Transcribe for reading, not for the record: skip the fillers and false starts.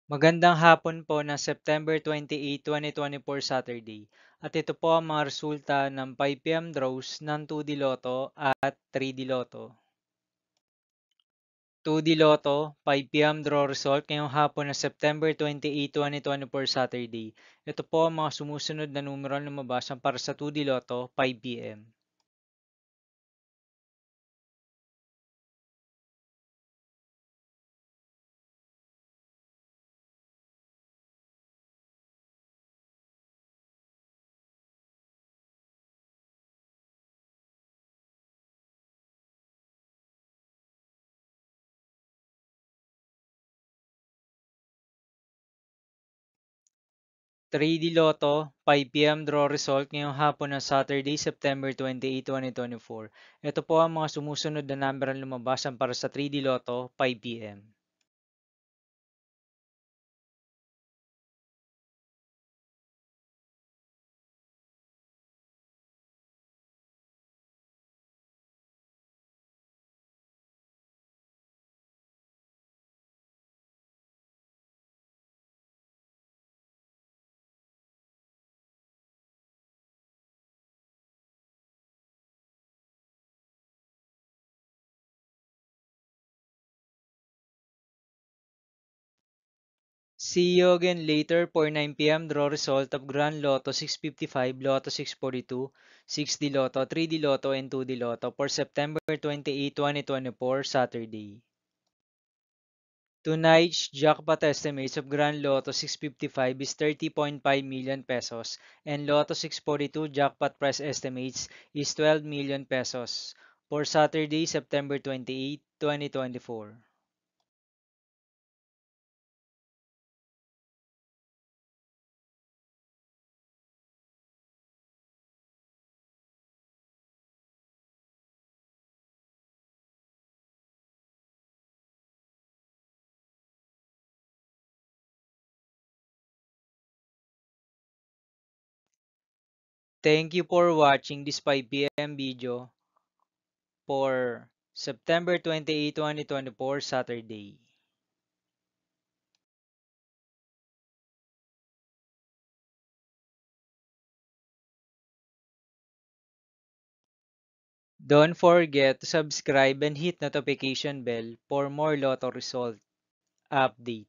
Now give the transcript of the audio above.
Magandang hapon po ng September 28, 2024 Saturday. At ito po ang mga resulta ng 5 p.m. draws ng 2D Lotto at 3D Lotto. 2D Lotto, 5 p.m. draw result ngayong hapon ng September 28, 2024 Saturday. Ito po ang mga sumusunod na numero na lumabas para sa 2D Lotto, 5 p.m. 3D Lotto, 5 p.m. draw result ngayong hapon ng Saturday, September 28, 2024. Ito po ang mga sumusunod na number ang lumabas para sa 3D Lotto, 5 p.m. See you again later for 9 p.m. draw result of Grand Lotto 655, Lotto 642, 6D Lotto, 3D Lotto, and 2D Lotto for September 28, 2024, Saturday. Tonight's jackpot estimates of Grand Lotto 655 is 30.5 million pesos and Lotto 642 jackpot price estimates is 12 million pesos for Saturday, September 28, 2024. Thank you for watching this 5 p.m. video for September 28, 2024, Saturday. Don't forget to subscribe and hit notification bell for more Lotto result update.